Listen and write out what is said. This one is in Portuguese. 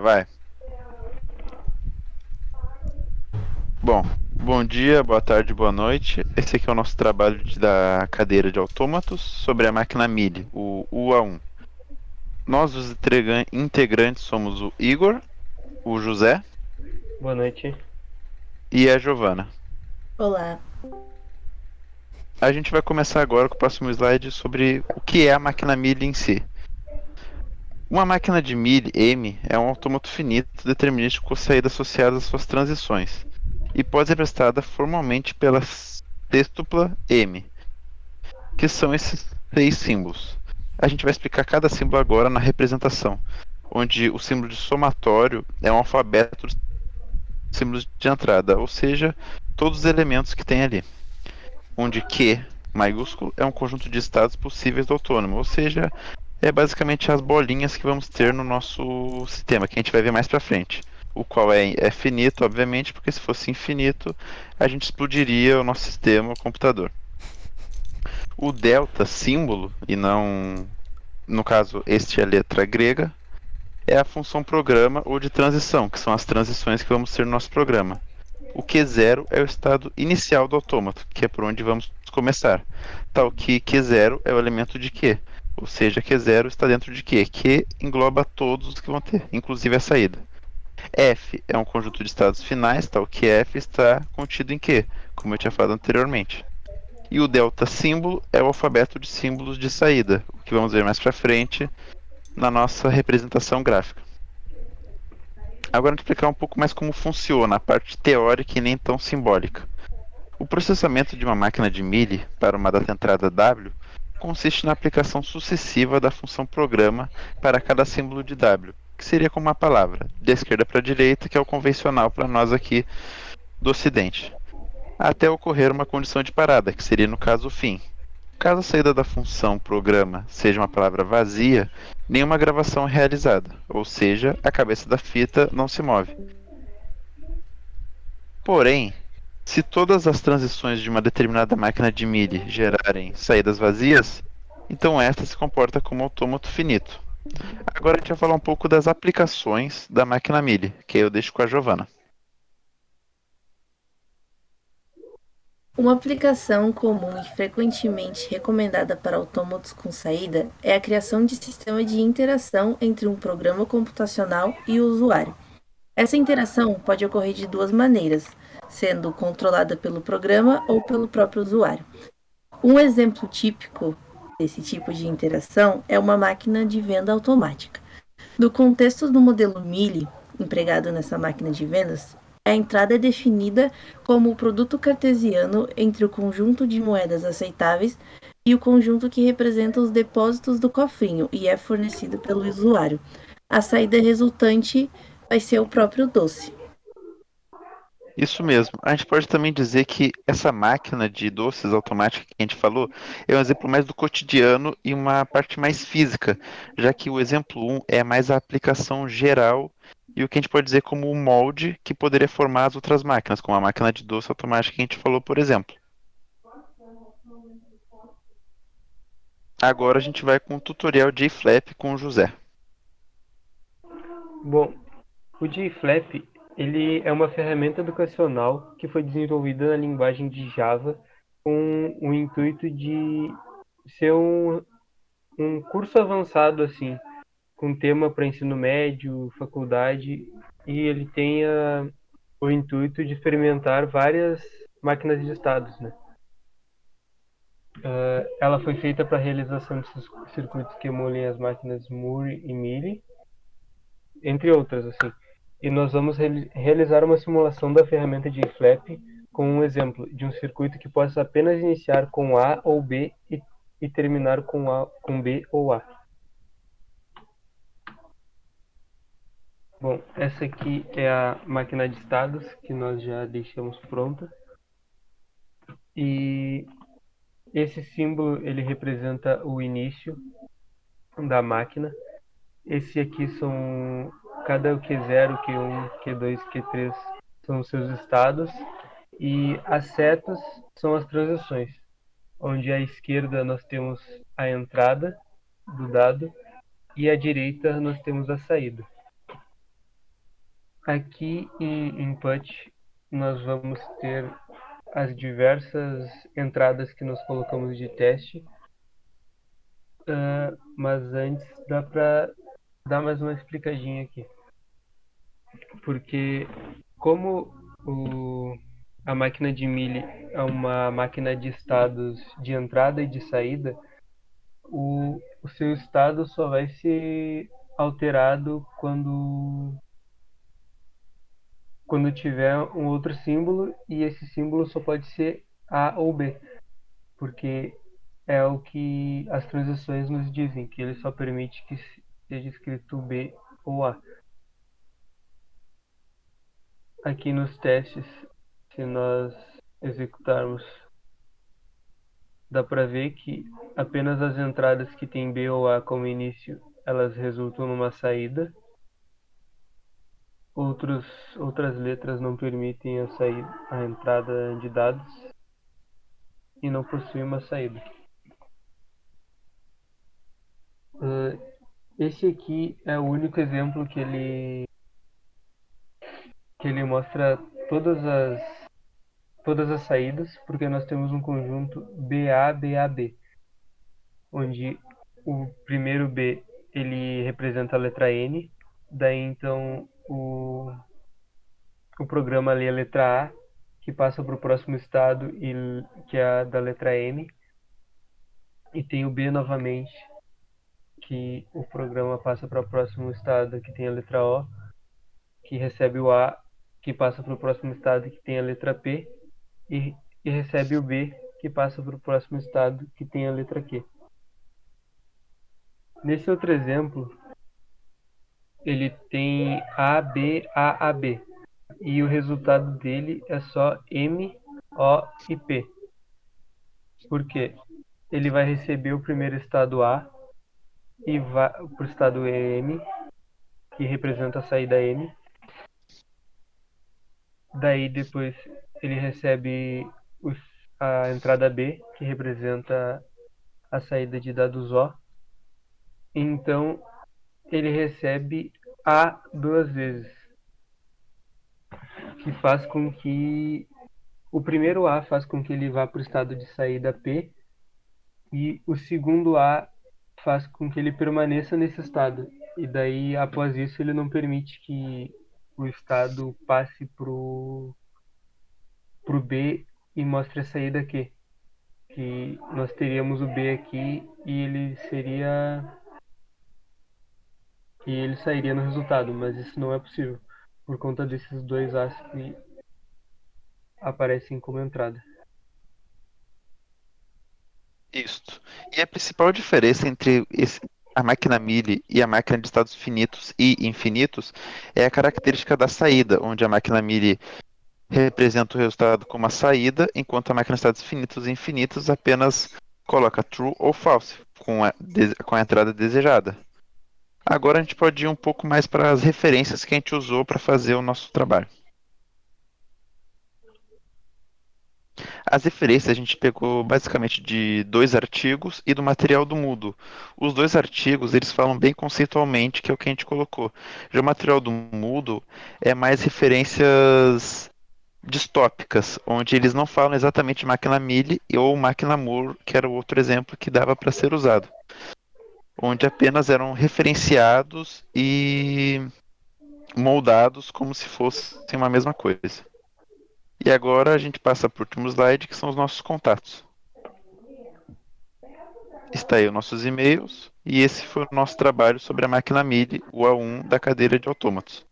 Vai. Bom, bom dia, boa tarde, boa noite. Esse aqui é o nosso trabalho da cadeira de autômatos sobre a máquina Mili, o UA1. Nós, os integrantes, somos o Igor, o José Boa noite. e a Giovana. Olá. A gente vai começar agora com o próximo slide sobre o que é a máquina Mili em si. Uma máquina de Mili, M, é um autômato finito determinístico com saída associada às suas transições e pode ser representada formalmente pela sextupla M, que são esses seis símbolos. A gente vai explicar cada símbolo agora na representação, onde o símbolo de somatório é um alfabeto de símbolos de entrada, ou seja, todos os elementos que tem ali. Onde Q maiúsculo é um conjunto de estados possíveis do autônomo, ou seja, é basicamente as bolinhas que vamos ter no nosso sistema, que a gente vai ver mais para frente. O qual é finito, obviamente, porque se fosse infinito, a gente explodiria o nosso sistema, o computador. O delta, símbolo, e não, no caso, este é a letra grega, é a função programa ou de transição, que são as transições que vamos ter no nosso programa. O Q0 é o estado inicial do autômato, que é por onde vamos começar. Tal que Q0 é o elemento de Q, ou seja, Q0 está dentro de Q. Q engloba todos os que vão ter, inclusive a saída. F é um conjunto de estados finais, tal que F está contido em Q, como eu tinha falado anteriormente. E o delta símbolo é o alfabeto de símbolos de saída, o que vamos ver mais para frente na nossa representação gráfica. Agora, vou explicar um pouco mais como funciona a parte teórica e nem tão simbólica. O processamento de uma máquina de Mealy para uma data entrada W consiste na aplicação sucessiva da função programa para cada símbolo de W, que seria como uma palavra, da esquerda para a direita, que é o convencional para nós aqui do Ocidente, até ocorrer uma condição de parada, que seria no caso o fim. Caso a saída da função programa seja uma palavra vazia, nenhuma gravação é realizada, ou seja, a cabeça da fita não se move. Porém, se todas as transições de uma determinada máquina de MIDI gerarem saídas vazias, então esta se comporta como autômato finito. Agora a gente vai falar um pouco das aplicações da máquina MIDI, que eu deixo com a Giovana. Uma aplicação comum e frequentemente recomendada para autômatos com saída é a criação de sistema de interação entre um programa computacional e o usuário. Essa interação pode ocorrer de duas maneiras, sendo controlada pelo programa ou pelo próprio usuário. Um exemplo típico desse tipo de interação é uma máquina de venda automática. No contexto do modelo Mealy, empregado nessa máquina de vendas, a entrada é definida como o produto cartesiano entre o conjunto de moedas aceitáveis e o conjunto que representa os depósitos do cofrinho e é fornecido pelo usuário. A saída resultante vai ser o próprio doce. Isso mesmo. A gente pode também dizer que essa máquina de doces automática que a gente falou é um exemplo mais do cotidiano e uma parte mais física, já que o exemplo um é mais a aplicação geral e o que a gente pode dizer como o molde que poderia formar as outras máquinas, como a máquina de doce automática que a gente falou, por exemplo. Agora a gente vai com o tutorial JFlap com o José. Bom, o JFlap ele é uma ferramenta educacional que foi desenvolvida na linguagem de Java com o intuito de ser um curso avançado assim, com tema para ensino médio, faculdade, e ele tem o intuito de experimentar várias máquinas de estados, né? Ela foi feita para a realização de circuitos que emulem as máquinas Moore e Mealy, entre outras, assim. E nós vamos realizar uma simulação da ferramenta de flap com um exemplo de um circuito que possa apenas iniciar com A ou B e terminar com B ou A. Bom, essa aqui é a máquina de estados que nós já deixamos pronta. E esse símbolo ele representa o início da máquina. Esse aqui são cada Q0, Q1, Q2, Q3 são os seus estados e as setas são as transições, onde à esquerda nós temos a entrada do dado e à direita nós temos a saída. Aqui em input nós vamos ter as diversas entradas que nós colocamos de teste, mas antes dá para dar mais uma explicadinha aqui, porque como a máquina de Mealy é uma máquina de estados de entrada e de saída, o seu estado só vai ser alterado quando tiver um outro símbolo, e esse símbolo só pode ser A ou B, porque é o que as transições nos dizem, que ele só permite que seja escrito B ou A. Aqui nos testes, se nós executarmos, dá para ver que apenas as entradas que tem B ou A como início, elas resultam numa saída. Outras letras não permitem a entrada de dados e não possuem uma saída. Esse aqui é o único exemplo que ele mostra todas as saídas, porque nós temos um conjunto BA-BAB, onde o primeiro B ele representa a letra N, daí então o programa lê a letra A, que passa para o próximo estado, que é a da letra N, e tem o B novamente, que o programa passa para o próximo estado, que tem a letra O, que recebe o A, que passa para o próximo estado, que tem a letra P, e recebe o B, que passa para o próximo estado, que tem a letra Q. Nesse outro exemplo, ele tem A, B, A, A, B, e o resultado dele é só M, O e P. Por quê? Ele vai receber o primeiro estado A e vai para o estado M, que representa a saída M. Daí depois ele recebe a entrada B, que representa a saída de dados O. Então ele recebe A duas vezes, que faz com que o primeiro A faz com que ele vá para o estado de saída P, e o segundo A faz com que ele permaneça nesse estado. E daí, após isso, ele não permite que o estado passe pro B e mostre a saída Q. Que nós teríamos o B aqui e ele sairia no resultado, mas isso não é possível por conta desses dois As que aparecem como entrada. Isto. E a principal diferença entre a máquina Mealy e a máquina de estados finitos e infinitos é a característica da saída, onde a máquina Mealy representa o resultado como a saída, enquanto a máquina de estados finitos e infinitos apenas coloca true ou false com a entrada desejada. Agora a gente pode ir um pouco mais para as referências que a gente usou para fazer o nosso trabalho. As referências a gente pegou basicamente de dois artigos e do material do Moodle. Os dois artigos eles falam bem conceitualmente, que é o que a gente colocou. Já o material do Moodle é mais referências distópicas, onde eles não falam exatamente máquina Mealy ou máquina Moore, que era o outro exemplo que dava para ser usado. Onde apenas eram referenciados e moldados como se fossem uma mesma coisa. E agora a gente passa para o último slide, que são os nossos contatos. Está aí os nossos e-mails, e esse foi o nosso trabalho sobre a máquina Mealy, o A1 da cadeira de autômatos.